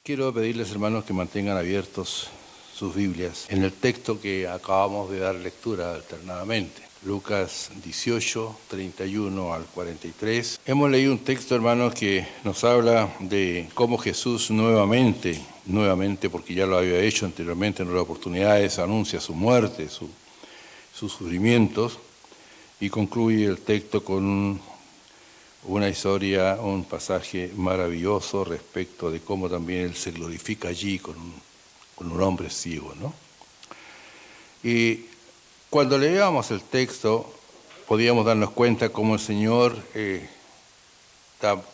Quiero pedirles, hermanos, que mantengan abiertos sus Biblias en el texto que acabamos de dar lectura alternadamente. Lucas 18, 31 al 43. Hemos leído un texto, hermanos, que nos habla de cómo Jesús nuevamente, porque ya lo había hecho anteriormente en otras oportunidades, anuncia su muerte, sus sufrimientos, y concluye el texto con una historia, un pasaje maravilloso respecto de cómo también Él se glorifica allí con un hombre ciego, ¿no? Y cuando leíamos el texto, podíamos darnos cuenta cómo el Señor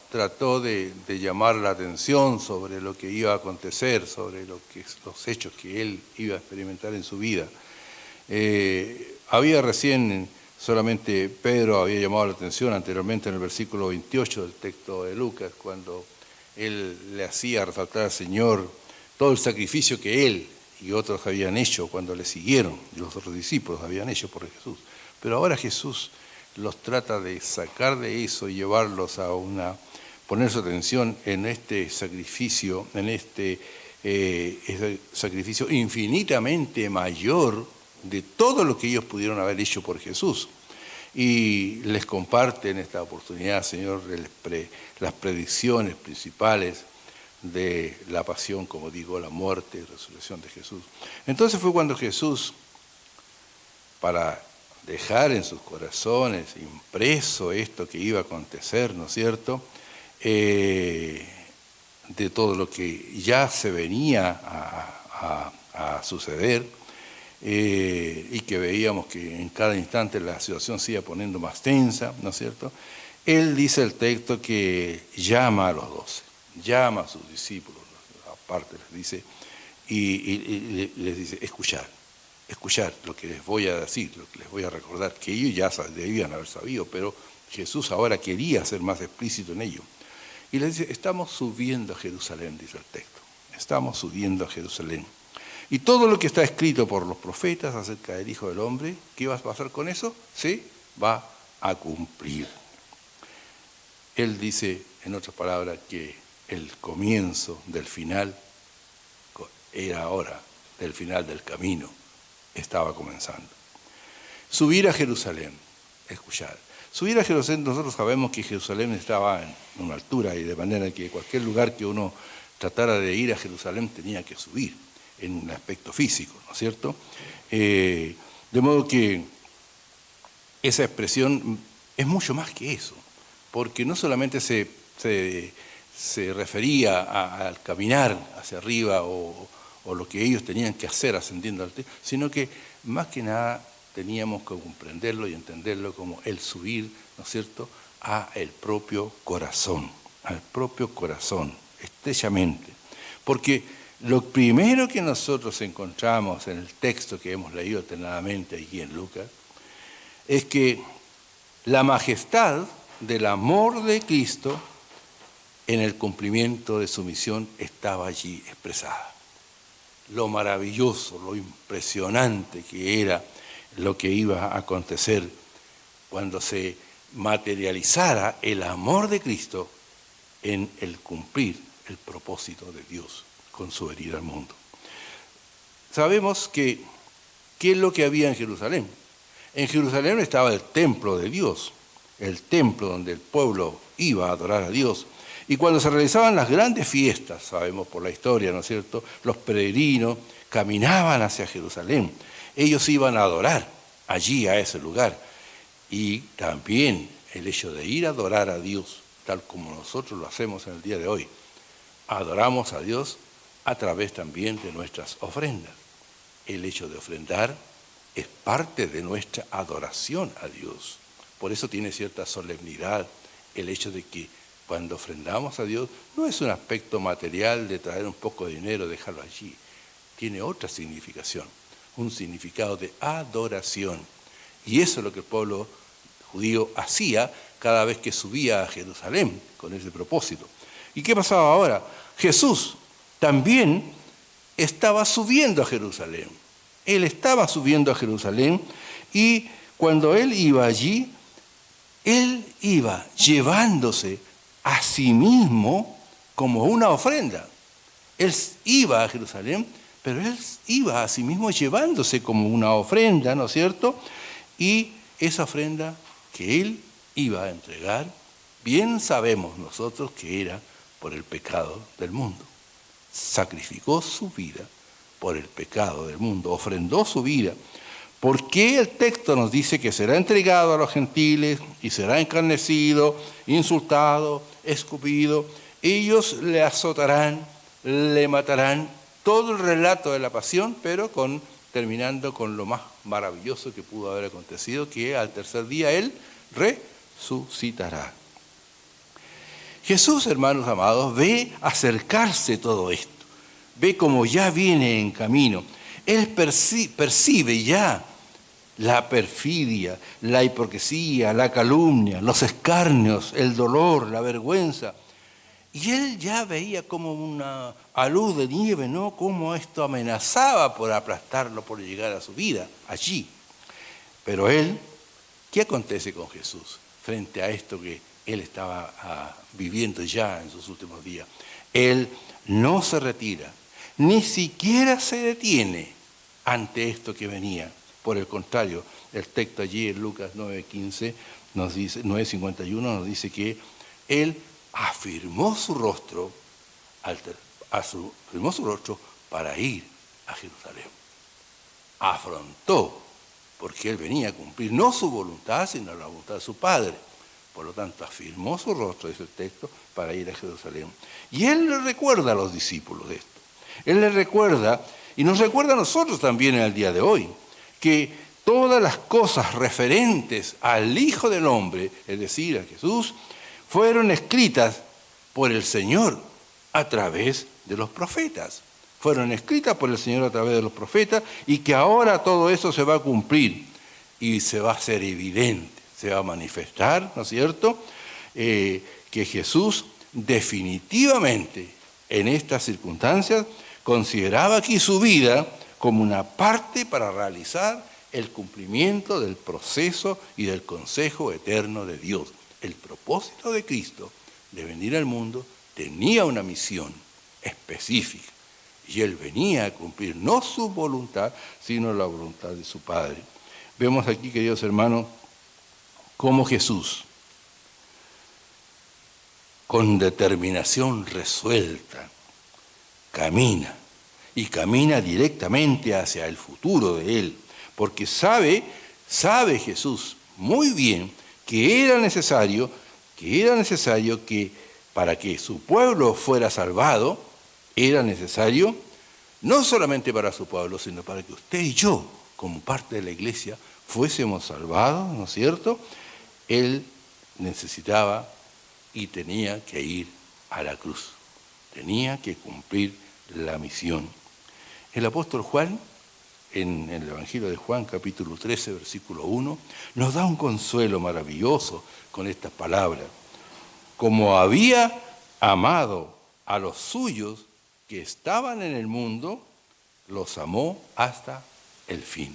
trató de llamar la atención sobre lo que iba a acontecer, sobre los hechos que Él iba a experimentar en su vida. Había recién... Solamente Pedro había llamado la atención anteriormente en el versículo 28 del texto de Lucas, cuando él le hacía resaltar al Señor todo el sacrificio que él y otros habían hecho cuando le siguieron, y los otros discípulos habían hecho por Jesús. Pero ahora Jesús los trata de sacar de eso y llevarlos a poner su atención en este sacrificio, este sacrificio infinitamente mayor de todo lo que ellos pudieron haber hecho por Jesús. Y les comparte en esta oportunidad, Señor, las predicciones principales de la pasión, como digo, la muerte y resurrección de Jesús. Entonces fue cuando Jesús, para dejar en sus corazones impreso esto que iba a acontecer, ¿no es cierto?, de todo lo que ya se venía a suceder, y que veíamos que en cada instante la situación se iba poniendo más tensa, ¿no es cierto? Él dice el texto que llama a los 12, llama a sus discípulos, aparte les dice, y les dice, escuchar lo que les voy a decir, lo que les voy a recordar, que ellos ya debían haber sabido, pero Jesús ahora quería ser más explícito en ello. Y les dice, estamos subiendo a Jerusalén, dice el texto, estamos subiendo a Jerusalén. Y todo lo que está escrito por los profetas acerca del Hijo del Hombre, ¿qué va a pasar con eso? Se va a cumplir. Él dice, en otras palabras, que el comienzo del final era ahora, del final del camino, estaba comenzando. Subir a Jerusalén, escuchar. Subir a Jerusalén, nosotros sabemos que Jerusalén estaba en una altura y de manera que cualquier lugar que uno tratara de ir a Jerusalén tenía que subir en un aspecto físico, ¿no es cierto? De modo que esa expresión es mucho más que eso, porque no solamente se refería al caminar hacia arriba o lo que ellos tenían que hacer ascendiendo al templo, sino que más que nada teníamos que comprenderlo y entenderlo como el subir, ¿no es cierto?, a el propio corazón, estrechamente. Porque lo primero que nosotros encontramos en el texto que hemos leído alternadamente aquí en Lucas es que la majestad del amor de Cristo en el cumplimiento de su misión estaba allí expresada. Lo maravilloso, lo impresionante que era lo que iba a acontecer cuando se materializara el amor de Cristo en el cumplir el propósito de Dios con su venida al mundo. Sabemos que, ¿qué es lo que había en Jerusalén? En Jerusalén estaba el templo de Dios, el templo donde el pueblo iba a adorar a Dios. Y cuando se realizaban las grandes fiestas, sabemos por la historia, ¿no es cierto?, los peregrinos caminaban hacia Jerusalén. Ellos iban a adorar allí, a ese lugar. Y también el hecho de ir a adorar a Dios, tal como nosotros lo hacemos en el día de hoy, adoramos a Dios a través también de nuestras ofrendas. El hecho de ofrendar es parte de nuestra adoración a Dios. Por eso tiene cierta solemnidad el hecho de que cuando ofrendamos a Dios no es un aspecto material de traer un poco de dinero, dejarlo allí. Tiene otra significación, un significado de adoración. Y eso es lo que el pueblo judío hacía cada vez que subía a Jerusalén con ese propósito. ¿Y qué pasaba ahora? Jesús también estaba subiendo a Jerusalén. Él estaba subiendo a Jerusalén y cuando él iba allí, él iba llevándose a sí mismo como una ofrenda. Él iba a Jerusalén, pero él iba a sí mismo llevándose como una ofrenda, ¿no es cierto? Y esa ofrenda que él iba a entregar, bien sabemos nosotros que era por el pecado del mundo. Sacrificó su vida por el pecado del mundo, ofrendó su vida. ¿Por qué el texto nos dice que será entregado a los gentiles y será encarnecido, insultado, escupido? Ellos le azotarán, le matarán. Todo el relato de la pasión, pero terminando con lo más maravilloso que pudo haber acontecido, que al tercer día él resucitará. Jesús, hermanos amados, ve acercarse todo esto, ve como ya viene en camino. Él percibe ya la perfidia, la hipocresía, la calumnia, los escarnios, el dolor, la vergüenza. Y él ya veía como una luz de nieve, ¿no? Cómo esto amenazaba por aplastarlo, por llegar a su vida allí. Pero él, ¿qué acontece con Jesús frente a esto que él estaba viviendo ya en sus últimos días? Él no se retira, ni siquiera se detiene ante esto que venía. Por el contrario, el texto allí en Lucas 9:15 nos dice, 9:51 nos dice que él afirmó su rostro para ir a Jerusalén. Afrontó, porque él venía a cumplir no su voluntad, sino la voluntad de su Padre. Por lo tanto, afirmó su rostro, dice el texto, para ir a Jerusalén. Y él le recuerda a los discípulos de esto. Él les recuerda, y nos recuerda a nosotros también en el día de hoy, que todas las cosas referentes al Hijo del Hombre, es decir, a Jesús, fueron escritas por el Señor a través de los profetas. Fueron escritas por el Señor a través de los profetas y que ahora todo eso se va a cumplir y se va a hacer evidente, se va a manifestar, ¿no es cierto?, que Jesús definitivamente en estas circunstancias consideraba aquí su vida como una parte para realizar el cumplimiento del proceso y del consejo eterno de Dios. El propósito de Cristo de venir al mundo tenía una misión específica y él venía a cumplir no su voluntad, sino la voluntad de su Padre. Vemos aquí, queridos hermanos, cómo Jesús, con determinación resuelta, camina directamente hacia el futuro de él, porque sabe Jesús muy bien que era necesario que para que su pueblo fuera salvado, era necesario, no solamente para su pueblo, sino para que usted y yo, como parte de la iglesia, fuésemos salvados, ¿no es cierto? Él necesitaba y tenía que ir a la cruz, tenía que cumplir la misión. El apóstol Juan, en el Evangelio de Juan, capítulo 13, versículo 1, nos da un consuelo maravilloso con estas palabras. Como había amado a los suyos que estaban en el mundo, los amó hasta el fin.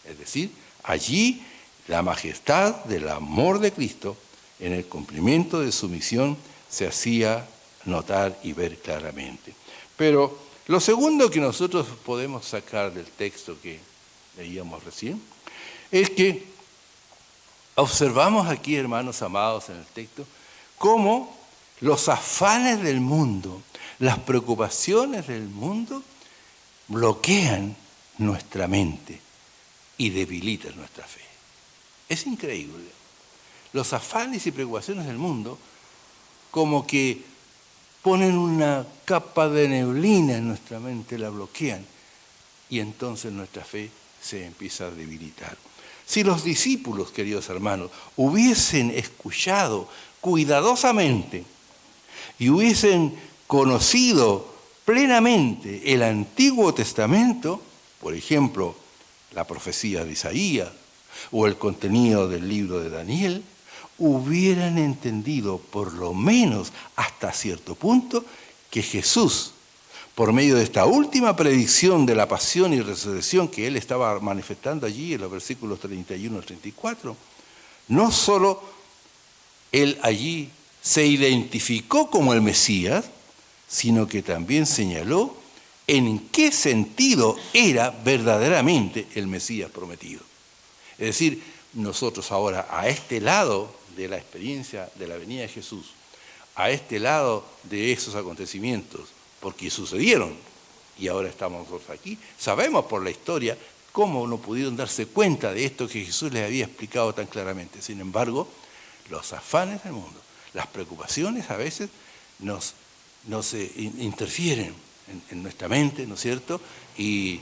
Es decir, allí la majestad del amor de Cristo en el cumplimiento de su misión se hacía notar y ver claramente. Pero lo segundo que nosotros podemos sacar del texto que leíamos recién es que observamos aquí, hermanos amados, en el texto, cómo los afanes del mundo, las preocupaciones del mundo bloquean nuestra mente y debilitan nuestra fe. Es increíble. Los afanes y preocupaciones del mundo como que ponen una capa de neblina en nuestra mente, la bloquean, y entonces nuestra fe se empieza a debilitar. Si los discípulos, queridos hermanos, hubiesen escuchado cuidadosamente y hubiesen conocido plenamente el Antiguo Testamento, por ejemplo, la profecía de Isaías o el contenido del libro de Daniel, hubieran entendido, por lo menos hasta cierto punto, que Jesús, por medio de esta última predicción de la pasión y resurrección que él estaba manifestando allí en los versículos 31 al 34, no solo él allí se identificó como el Mesías, sino que también señaló en qué sentido era verdaderamente el Mesías prometido. Es decir, nosotros ahora, a este lado de la experiencia de la venida de Jesús, a este lado de esos acontecimientos, porque sucedieron, y ahora estamos nosotros aquí, sabemos por la historia cómo no pudieron darse cuenta de esto que Jesús les había explicado tan claramente. Sin embargo, los afanes del mundo, las preocupaciones a veces nos interfieren en nuestra mente, ¿no es cierto? Y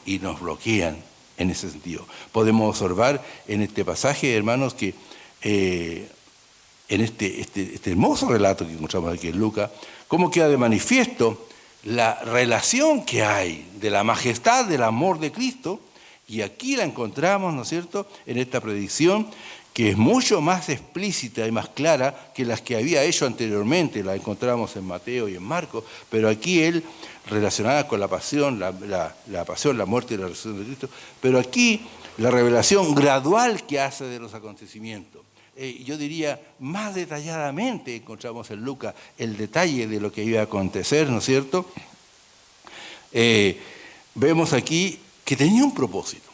nos bloquean en ese sentido. Podemos observar en este pasaje, hermanos, que en este hermoso relato que encontramos aquí en Lucas, cómo queda de manifiesto la relación que hay de la majestad del amor de Cristo, y aquí la encontramos, ¿no es cierto?, en esta predicción, que es mucho más explícita y más clara que las que había hecho anteriormente, la encontramos en Mateo y en Marcos, pero aquí él, relacionada con la pasión, la pasión, la muerte y la resurrección de Cristo, pero aquí la revelación gradual que hace de los acontecimientos. Yo diría, más detalladamente encontramos en Lucas el detalle de lo que iba a acontecer, ¿no es cierto? Vemos aquí que tenía un propósito.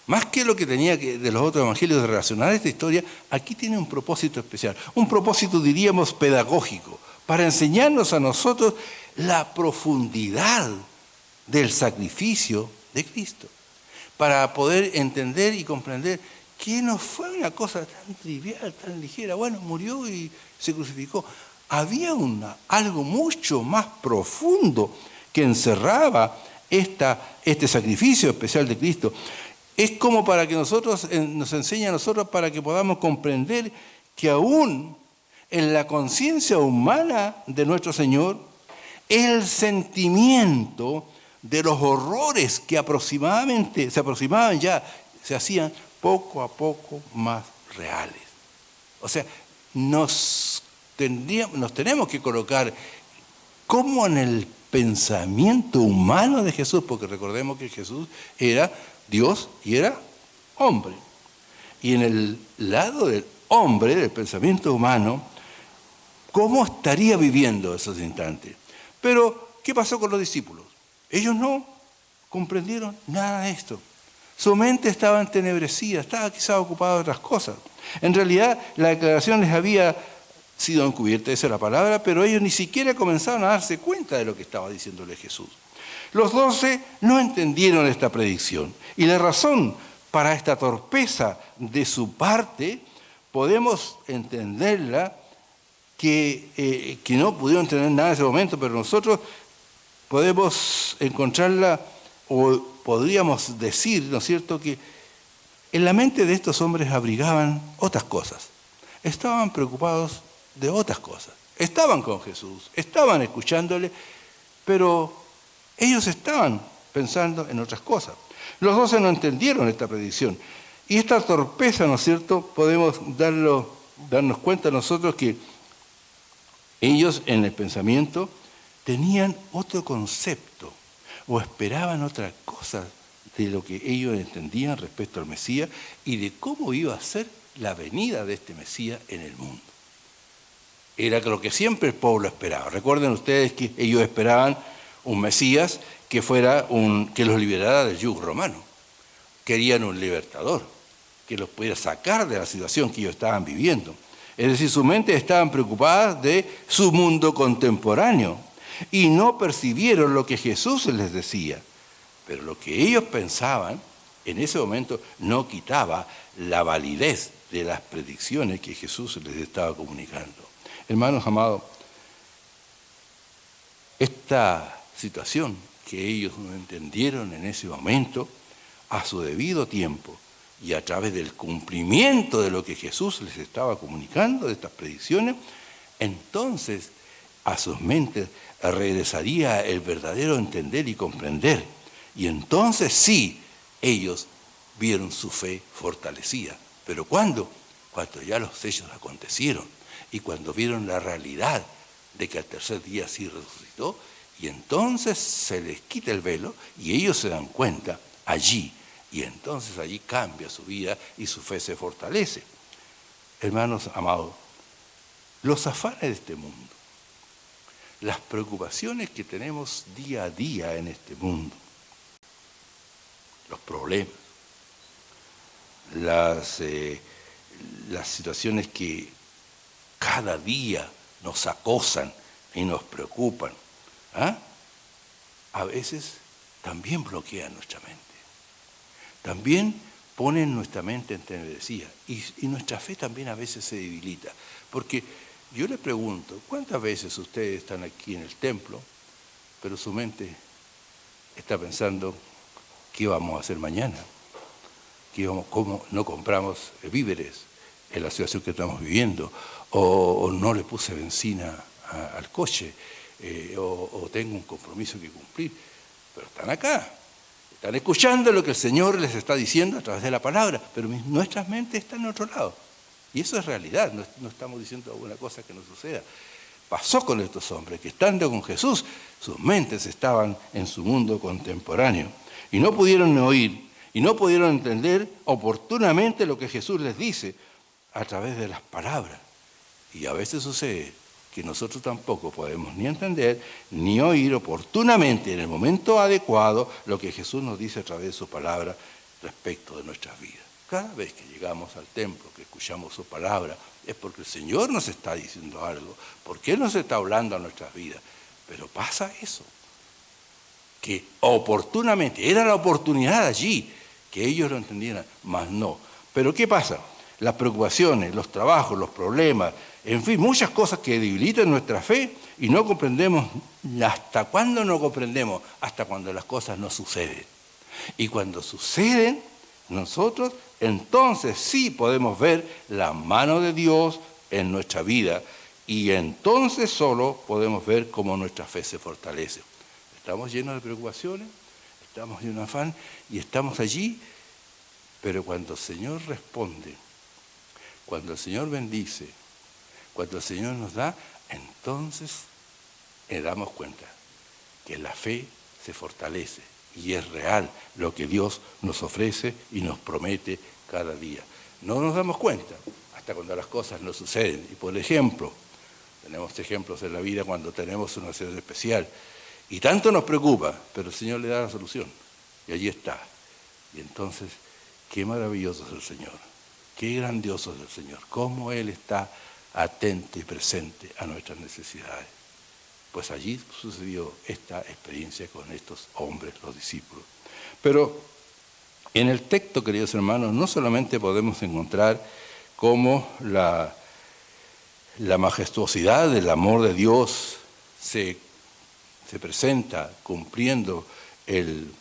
Más que lo que tenía de los otros evangelios de relacionar esta historia, aquí tiene un propósito especial. Un propósito, diríamos, pedagógico, para enseñarnos a nosotros la profundidad del sacrificio de Cristo. Para poder entender y comprender que no fue una cosa tan trivial, tan ligera. Bueno, murió y se crucificó. Había algo mucho más profundo que encerraba este sacrificio especial de Cristo. Es como para que nos enseñe a nosotros para que podamos comprender que aún en la conciencia humana de nuestro Señor, el sentimiento de los horrores que se aproximaban ya, se hacían poco a poco más reales. O sea, nos tenemos que colocar como en el pensamiento humano de Jesús, porque recordemos que Jesús era Dios y era hombre. Y en el lado del hombre, del pensamiento humano, ¿cómo estaría viviendo esos instantes? Pero, ¿qué pasó con los discípulos? Ellos no comprendieron nada de esto. Su mente estaba entenebrecida, estaba quizás ocupada de otras cosas. En realidad, la declaración les había sido encubierta, esa es la palabra, pero ellos ni siquiera comenzaron a darse cuenta de lo que estaba diciéndole Jesús. Los 12 no entendieron esta predicción. Y la razón para esta torpeza de su parte, podemos entenderla, que no pudieron entender nada en ese momento, pero nosotros podemos encontrarla, o podríamos decir, ¿no es cierto?, que en la mente de estos hombres abrigaban otras cosas. Estaban preocupados de otras cosas. Estaban con Jesús, estaban escuchándole, pero ellos estaban pensando en otras cosas. Los 12 no entendieron esta predicción. Y esta torpeza, ¿no es cierto?, podemos darnos cuenta nosotros que ellos en el pensamiento tenían otro concepto o esperaban otra cosa de lo que ellos entendían respecto al Mesías y de cómo iba a ser la venida de este Mesías en el mundo. Era lo que siempre el pueblo esperaba. Recuerden ustedes que ellos esperaban un Mesías que los liberara del yugo romano. Querían un libertador, que los pudiera sacar de la situación que ellos estaban viviendo. Es decir, su mente estaban preocupadas de su mundo contemporáneo y no percibieron lo que Jesús les decía. Pero lo que ellos pensaban en ese momento no quitaba la validez de las predicciones que Jesús les estaba comunicando. Hermanos amados, esta situación que ellos no entendieron en ese momento, a su debido tiempo y a través del cumplimiento de lo que Jesús les estaba comunicando, de estas predicciones, entonces a sus mentes regresaría el verdadero entender y comprender. Y entonces sí, ellos vieron su fe fortalecida. ¿Pero cuándo? Cuando ya los hechos acontecieron y cuando vieron la realidad de que al tercer día sí resucitó, y entonces se les quita el velo y ellos se dan cuenta allí, y entonces allí cambia su vida y su fe se fortalece. Hermanos amados, los afanes de este mundo, las preocupaciones que tenemos día a día en este mundo, los problemas, las situaciones que cada día nos acosan y nos preocupan, a veces también bloquean nuestra mente. También ponen nuestra mente entenebrecida y nuestra fe también a veces se debilita. Porque yo le pregunto, ¿cuántas veces ustedes están aquí en el templo, pero su mente está pensando qué vamos a hacer mañana? ¿Cómo no compramos víveres en la situación que estamos viviendo? O no le puse benzina al coche, o tengo un compromiso que cumplir. Pero están acá, están escuchando lo que el Señor les está diciendo a través de la palabra, pero nuestras mentes están en otro lado. Y eso es realidad, no estamos diciendo alguna cosa que no suceda. Pasó con estos hombres que estando con Jesús, sus mentes estaban en su mundo contemporáneo y no pudieron oír y no pudieron entender oportunamente lo que Jesús les dice a través de las palabras. Y a veces sucede que nosotros tampoco podemos ni entender ni oír oportunamente en el momento adecuado lo que Jesús nos dice a través de su palabra respecto de nuestras vidas. Cada vez que llegamos al templo, que escuchamos su palabra, es porque el Señor nos está diciendo algo, porque Él nos está hablando a nuestras vidas. Pero pasa eso, que oportunamente, era la oportunidad allí, que ellos lo entendieran, mas no. Pero ¿qué pasa? Las preocupaciones, los trabajos, los problemas, en fin, muchas cosas que debilitan nuestra fe y no comprendemos. ¿Hasta cuándo no comprendemos? Hasta cuando las cosas no suceden. Y cuando suceden, nosotros entonces sí podemos ver la mano de Dios en nuestra vida y entonces solo podemos ver cómo nuestra fe se fortalece. Estamos llenos de preocupaciones, estamos llenos de afán y estamos allí, pero cuando el Señor responde, cuando el Señor bendice, cuando el Señor nos da, entonces nos damos cuenta que la fe se fortalece y es real lo que Dios nos ofrece y nos promete cada día. No nos damos cuenta hasta cuando las cosas no suceden. Y por ejemplo, tenemos ejemplos en la vida cuando tenemos una situación especial y tanto nos preocupa, pero el Señor le da la solución y allí está. Y entonces, qué maravilloso es el Señor, qué grandioso es el Señor, cómo Él está atento y presente a nuestras necesidades. Pues allí sucedió esta experiencia con estos hombres, los discípulos. Pero en el texto, queridos hermanos, no solamente podemos encontrar cómo la majestuosidad del amor de Dios se presenta cumpliendo el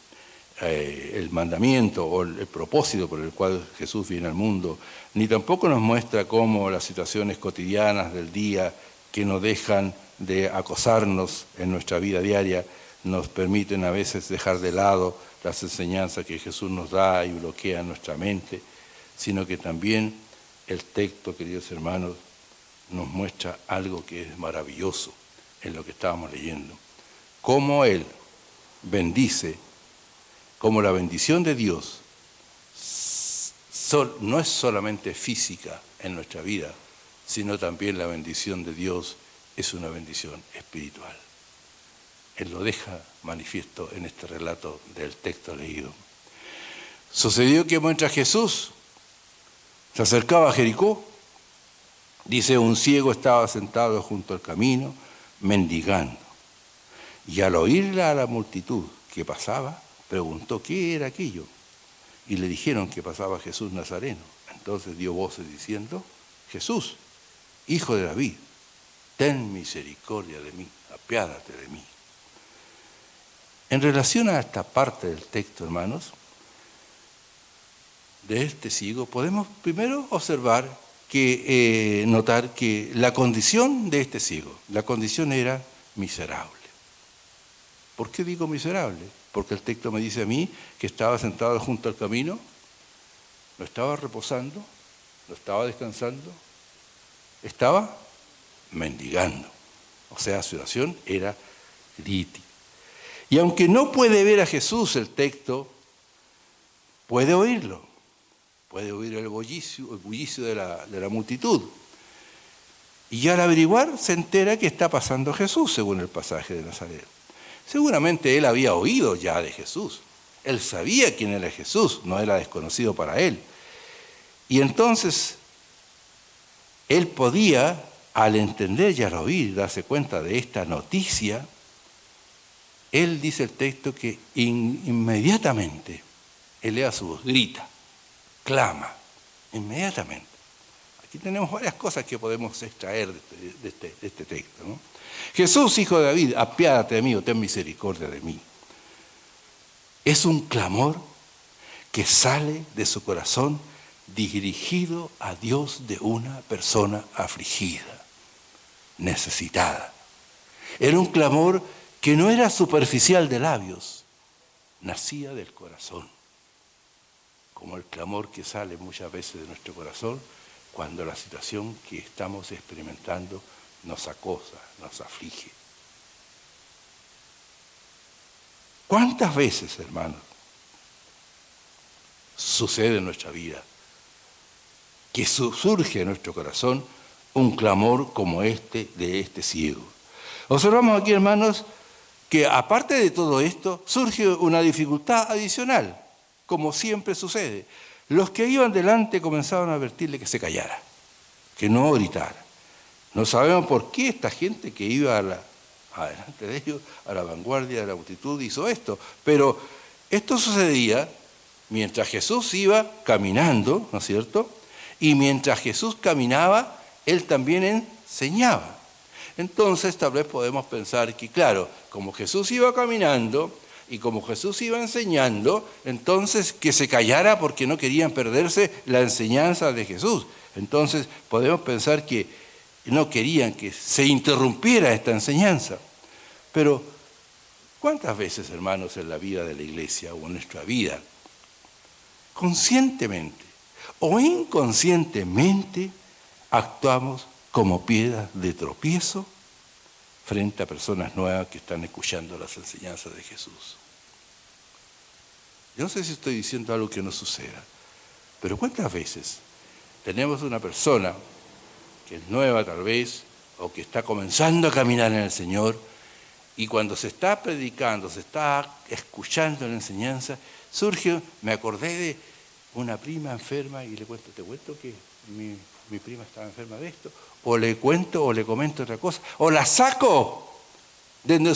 mandamiento o el propósito por el cual Jesús viene al mundo, ni tampoco nos muestra cómo las situaciones cotidianas del día que nos dejan de acosarnos en nuestra vida diaria nos permiten a veces dejar de lado las enseñanzas que Jesús nos da y bloquean nuestra mente, sino que también el texto, queridos hermanos, nos muestra algo que es maravilloso en lo que estábamos leyendo. Cómo Él bendice, como la bendición de Dios no es solamente física en nuestra vida, sino también la bendición de Dios es una bendición espiritual. Él lo deja manifiesto en este relato del texto leído. Sucedió que mientras Jesús se acercaba a Jericó, dice, un ciego estaba sentado junto al camino, mendigando. Y al oírle a la multitud que pasaba, preguntó qué era aquello. Y le dijeron que pasaba Jesús Nazareno. Entonces dio voces diciendo, Jesús, hijo de David, ten misericordia de mí, apiádate de mí. En relación a esta parte del texto, hermanos, de este ciego, podemos primero observar notar que la condición de este ciego, la condición era miserable. ¿Por qué digo miserable? Porque el texto me dice a mí que estaba sentado junto al camino, no estaba reposando, no estaba descansando, estaba mendigando. O sea, su situación era crítica. Y aunque no puede ver a Jesús el texto, puede oírlo. Puede oír el bullicio de la multitud. Y al averiguar se entera que está pasando Jesús, según el pasaje de Nazaret. Seguramente él había oído ya de Jesús. Él sabía quién era Jesús, no era desconocido para él. Y entonces él podía, al entender y al oír, darse cuenta de esta noticia, él dice el texto que inmediatamente eleva su voz, grita, clama, inmediatamente. Aquí tenemos varias cosas que podemos extraer de este texto, ¿no? Jesús, hijo de David, apiádate de mí o ten misericordia de mí. Es un clamor que sale de su corazón dirigido a Dios de una persona afligida, necesitada. Era un clamor que no era superficial de labios, nacía del corazón, como el clamor que sale muchas veces de nuestro corazón cuando la situación que estamos experimentando nos acosa, nos aflige. ¿Cuántas veces, hermanos, sucede en nuestra vida que surge en nuestro corazón un clamor como este de este ciego? Observamos aquí, hermanos, que aparte de todo esto, surge una dificultad adicional, como siempre sucede. Los que iban delante comenzaron a advertirle que se callara, que no gritara. No sabemos por qué esta gente que iba adelante de ellos, a la vanguardia de la multitud, hizo esto. Pero esto sucedía mientras Jesús iba caminando, ¿no es cierto? Y mientras Jesús caminaba, Él también enseñaba. Entonces tal vez podemos pensar que, claro, como Jesús iba caminando y como Jesús iba enseñando, entonces que se callara porque no querían perderse la enseñanza de Jesús. Entonces podemos pensar que no querían que se interrumpiera esta enseñanza. Pero, ¿cuántas veces, hermanos, en la vida de la iglesia o en nuestra vida, conscientemente o inconscientemente, actuamos como piedras de tropiezo frente a personas nuevas que están escuchando las enseñanzas de Jesús? Yo no sé si estoy diciendo algo que no suceda, pero ¿cuántas veces tenemos una persona que es nueva tal vez, o que está comenzando a caminar en el Señor, y cuando se está predicando, se está escuchando la enseñanza, surge, me acordé de una prima enferma y le cuento, te cuento que mi prima estaba enferma de esto, o le cuento o le comento otra cosa, o la saco de donde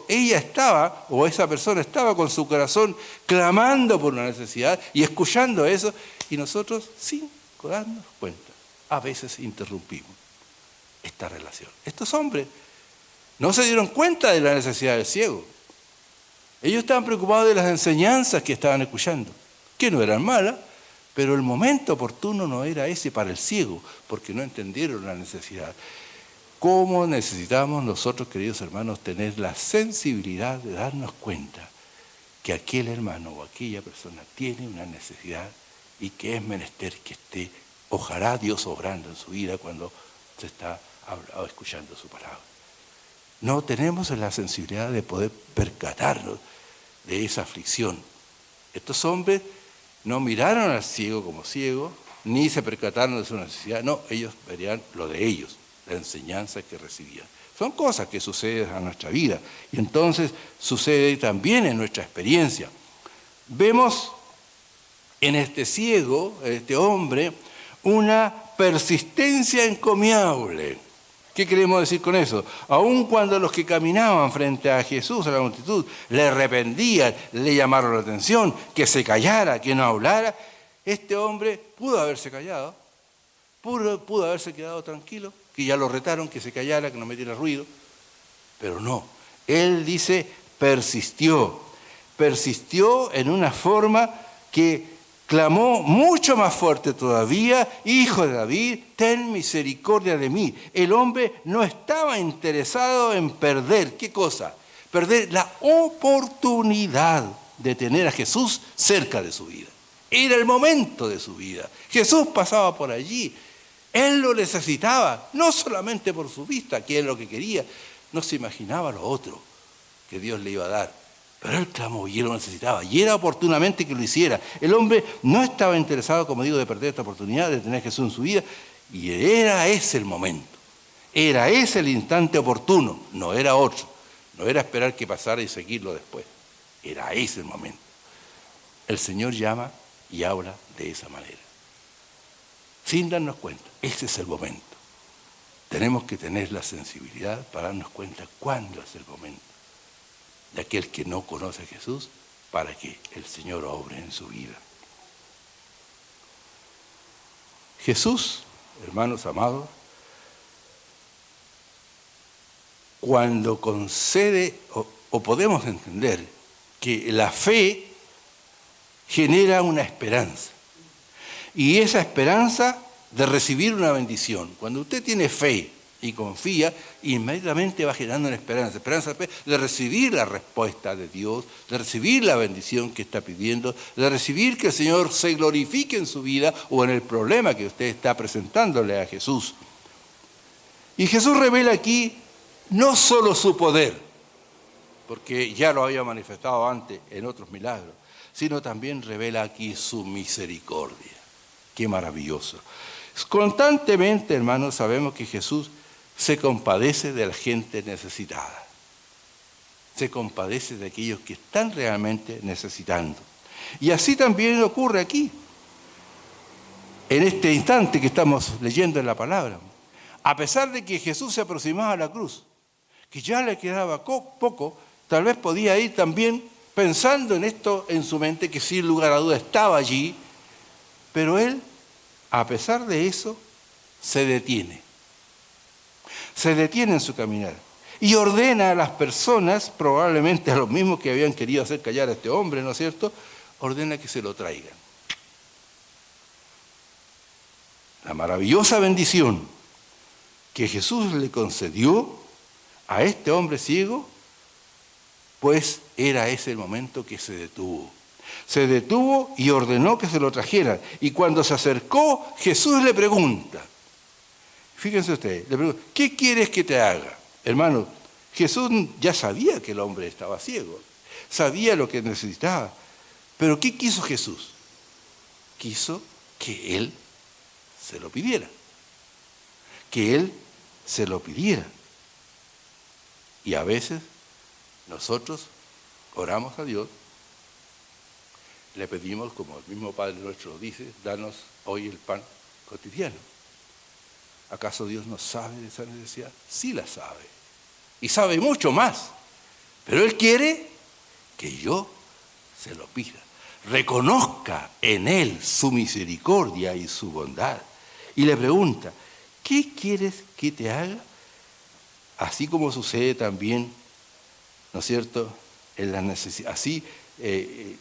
ella estaba, o esa persona estaba con su corazón clamando por una necesidad y escuchando eso, y nosotros, sin darnos cuenta, a veces interrumpimos esta relación. Estos hombres no se dieron cuenta de la necesidad del ciego. Ellos estaban preocupados de las enseñanzas que estaban escuchando, que no eran malas, pero el momento oportuno no era ese para el ciego, porque no entendieron la necesidad. ¿Cómo necesitamos nosotros, queridos hermanos, tener la sensibilidad de darnos cuenta que aquel hermano o aquella persona tiene una necesidad y que es menester que esté, ojalá Dios obrando en su vida cuando se está escuchando su palabra? No tenemos la sensibilidad de poder percatarnos de esa aflicción. Estos hombres no miraron al ciego como ciego, ni se percataron de su necesidad. No, ellos verían lo de ellos, la enseñanza que recibían. Son cosas que suceden en nuestra vida y entonces sucede también en nuestra experiencia. Vemos en este ciego, en este hombre, una persistencia encomiable. ¿Qué queremos decir con eso? Aun cuando los que caminaban frente a Jesús, a la multitud, le reprendían, le llamaron la atención, que se callara, que no hablara, este hombre pudo haberse callado, pudo haberse quedado tranquilo, que ya lo retaron, que se callara, que no metiera ruido, pero no. Él dice, persistió en una forma que clamó mucho más fuerte todavía, Hijo de David, ten misericordia de mí. El hombre no estaba interesado en perder, ¿qué cosa? Perder la oportunidad de tener a Jesús cerca de su vida. Era el momento de su vida. Jesús pasaba por allí. Él lo necesitaba, no solamente por su vista, que es lo que quería, no se imaginaba lo otro que Dios le iba a dar. Pero él clamó y él lo necesitaba, y era oportunamente que lo hiciera. El hombre no estaba interesado, como digo, de perder esta oportunidad de tener a Jesús en su vida, y era ese el momento. Era ese el instante oportuno, no era otro. No era esperar que pasara y seguirlo después. Era ese el momento. El Señor llama y habla de esa manera. Sin darnos cuenta, ese es el momento. Tenemos que tener la sensibilidad para darnos cuenta cuándo es el momento de aquel que no conoce a Jesús para que el Señor obre en su vida. Jesús, hermanos amados, cuando concede, o podemos entender que la fe genera una esperanza, y esa esperanza de recibir una bendición. Cuando usted tiene fe y confía, inmediatamente va generando una esperanza de recibir la respuesta de Dios, de recibir la bendición que está pidiendo, de recibir que el Señor se glorifique en su vida o en el problema que usted está presentándole a Jesús. Y Jesús revela aquí no solo su poder, porque ya lo había manifestado antes en otros milagros, sino también revela aquí su misericordia. Qué maravilloso. Constantemente, hermanos, sabemos que Jesús se compadece de la gente necesitada. Se compadece de aquellos que están realmente necesitando. Y así también ocurre aquí, en este instante que estamos leyendo en la palabra. A pesar de que Jesús se aproximaba a la cruz, que ya le quedaba poco, tal vez podía ir también pensando en esto en su mente, que sin lugar a duda estaba allí, pero él, a pesar de eso, se detiene. Se detiene en su caminar y ordena a las personas, probablemente a los mismos que habían querido hacer callar a este hombre, ¿no es cierto?, ordena que se lo traigan. La maravillosa bendición que Jesús le concedió a este hombre ciego, pues era ese el momento que se detuvo. Se detuvo y ordenó que se lo trajeran. Y cuando se acercó, Jesús le pregunta, fíjense ustedes, le pregunta, ¿qué quieres que te haga? Hermano, Jesús ya sabía que el hombre estaba ciego, sabía lo que necesitaba, pero ¿qué quiso Jesús? Quiso que él se lo pidiera, que él se lo pidiera. Y a veces nosotros oramos a Dios, le pedimos, como el mismo Padre nuestro lo dice, danos hoy el pan cotidiano. ¿Acaso Dios no sabe de esa necesidad? Sí la sabe. Y sabe mucho más. Pero Él quiere que yo se lo pida. Reconozca en Él su misericordia y su bondad. Y le pregunta, ¿qué quieres que te haga? Así como sucede también, ¿no es cierto?, en la necesidad. Así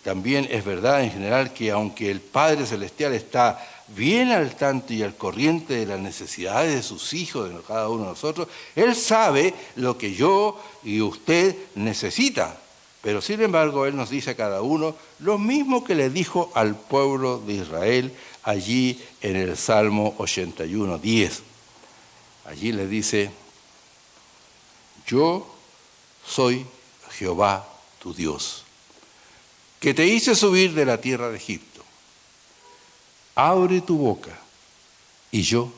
también es verdad en general que aunque el Padre Celestial está bien al tanto y al corriente de las necesidades de sus hijos, de cada uno de nosotros, Él sabe lo que yo y usted necesita. Pero sin embargo, Él nos dice a cada uno lo mismo que le dijo al pueblo de Israel allí en el Salmo 81, 10. Allí le dice, yo soy Jehová tu Dios, que te hice subir de la tierra de Egipto. Abre tu boca y yo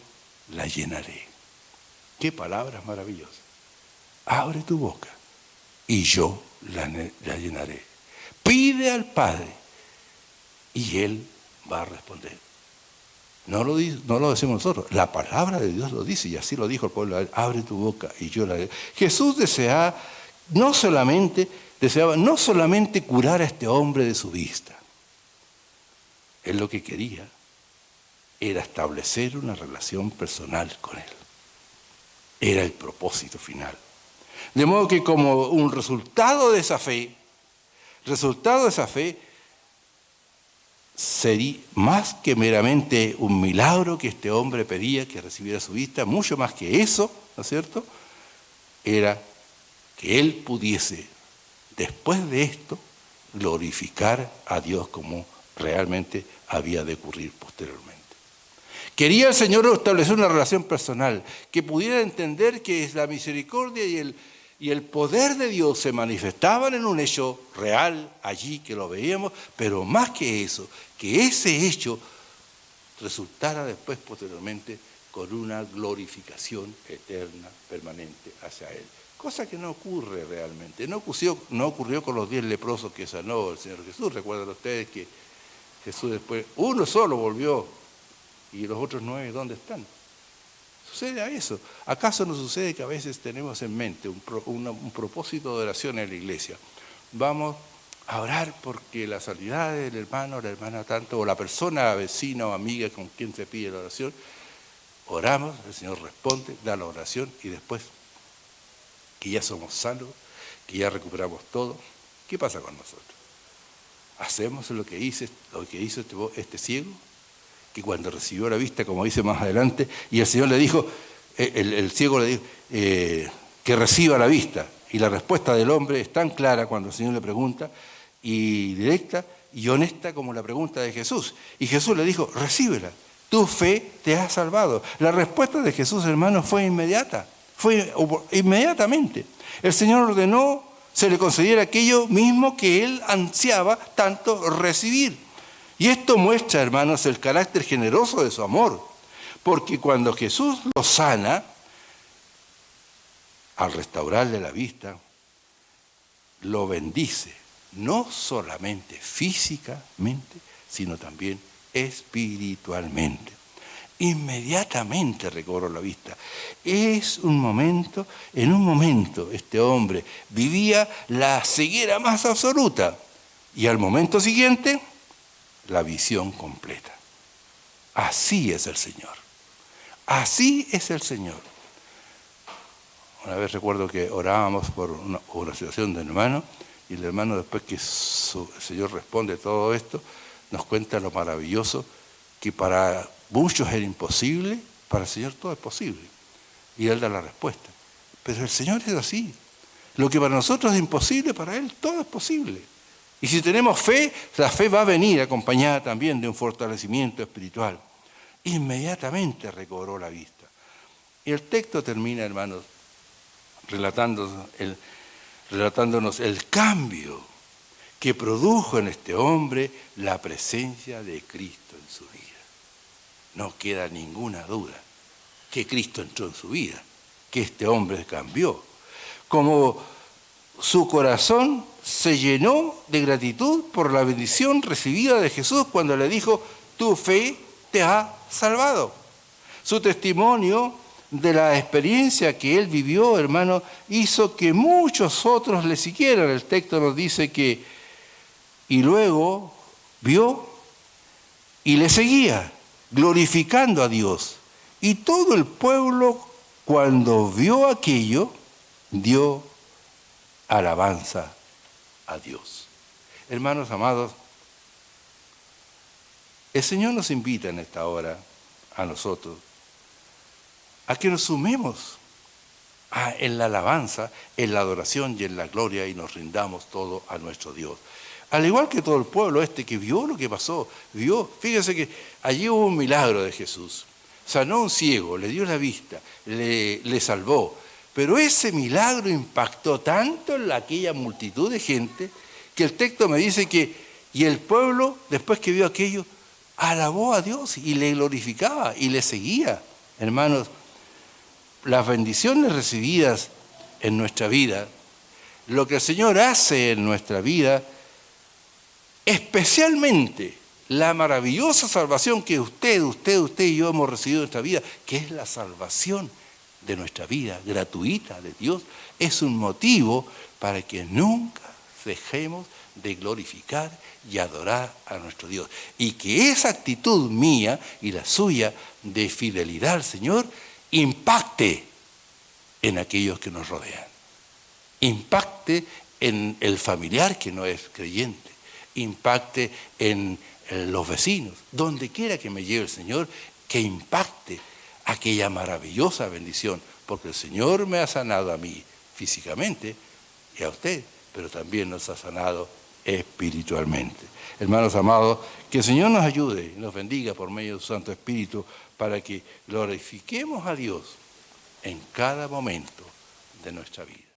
la llenaré. Qué palabras maravillosas. Abre tu boca y yo la llenaré. Pide al Padre y Él va a responder. No lo decimos nosotros, la palabra de Dios lo dice y así lo dijo el pueblo. Abre tu boca y yo la llenaré. Jesús deseaba no solamente curar a este hombre de su vista. Él lo que quería era establecer una relación personal con Él. Era el propósito final. De modo que como un resultado de esa fe, sería más que meramente un milagro que este hombre pedía que recibiera su vista, mucho más que eso, ¿no es cierto?, era que él pudiese, después de esto, glorificar a Dios como realmente había de ocurrir posteriormente. Quería el Señor establecer una relación personal, que pudiera entender que la misericordia y el poder de Dios se manifestaban en un hecho real allí, que lo veíamos, pero más que eso, que ese hecho resultara después posteriormente con una glorificación eterna, permanente hacia Él. Cosa que no ocurre realmente. No ocurrió con los 10 leprosos que sanó el Señor Jesús. Recuerdan ustedes que Jesús después, uno solo volvió, y los otros 9, ¿dónde están? Sucede a eso. ¿Acaso no sucede que a veces tenemos en mente un propósito de oración en la iglesia? Vamos a orar porque la sanidad del hermano, la hermana tanto, o la persona vecina o amiga con quien se pide la oración, oramos, el Señor responde, da la oración y después que ya somos sanos, que ya recuperamos todo, ¿qué pasa con nosotros? ¿Hacemos lo que hizo este ciego? Que cuando recibió la vista, como dice más adelante, y el Señor le dijo, el ciego le dijo, que reciba la vista. Y la respuesta del hombre es tan clara cuando el Señor le pregunta, y directa y honesta como la pregunta de Jesús. Y Jesús le dijo, recíbela, tu fe te ha salvado. La respuesta de Jesús, hermanos, fue inmediata, fue inmediatamente. El Señor ordenó, se le concediera aquello mismo que él ansiaba tanto recibir. Y esto muestra, hermanos, el carácter generoso de su amor, porque cuando Jesús lo sana, al restaurarle la vista, lo bendice, no solamente físicamente, sino también espiritualmente. Inmediatamente recobró la vista. En un momento, este hombre vivía la ceguera más absoluta, y al momento siguiente, la visión completa. Así es el Señor. Así es el Señor. Una vez recuerdo que orábamos por una situación de un hermano, y el hermano, después que el Señor responde todo esto, nos cuenta lo maravilloso que para muchos era imposible, para el Señor todo es posible. Y Él da la respuesta. Pero el Señor es así. Lo que para nosotros es imposible, para Él todo es posible. Y si tenemos fe, la fe va a venir acompañada también de un fortalecimiento espiritual. Inmediatamente recobró la vista. Y el texto termina, hermanos, relatándonos el cambio que produjo en este hombre la presencia de Cristo en su vida. No queda ninguna duda que Cristo entró en su vida, que este hombre cambió. Como su corazón se llenó de gratitud por la bendición recibida de Jesús cuando le dijo, tu fe te ha salvado. Su testimonio de la experiencia que él vivió, hermano, hizo que muchos otros le siguieran. El texto nos dice que, y luego vio y le seguía, glorificando a Dios. Y todo el pueblo, cuando vio aquello, dio alabanza a Dios. Hermanos amados, el Señor nos invita en esta hora a nosotros a que nos sumemos en la alabanza, en la adoración y en la gloria y nos rindamos todo a nuestro Dios. Al igual que todo el pueblo que vio lo que pasó, fíjense que allí hubo un milagro de Jesús. Sanó a un ciego, le dio la vista, le salvó. Pero ese milagro impactó tanto en aquella multitud de gente que el texto me dice que, y el pueblo, después que vio aquello, alabó a Dios y le glorificaba y le seguía. Hermanos, las bendiciones recibidas en nuestra vida, lo que el Señor hace en nuestra vida, especialmente la maravillosa salvación que usted y yo hemos recibido en nuestra vida, que es la salvación de nuestra vida gratuita de Dios, es un motivo para que nunca dejemos de glorificar y adorar a nuestro Dios. Y que esa actitud mía y la suya de fidelidad al Señor impacte en aquellos que nos rodean. Impacte en el familiar que no es creyente. Impacte en los vecinos. Donde quiera que me lleve el Señor, que impacte aquella maravillosa bendición, porque el Señor me ha sanado a mí físicamente y a usted, pero también nos ha sanado espiritualmente. Hermanos amados, que el Señor nos ayude y nos bendiga por medio de su Santo Espíritu para que glorifiquemos a Dios en cada momento de nuestra vida.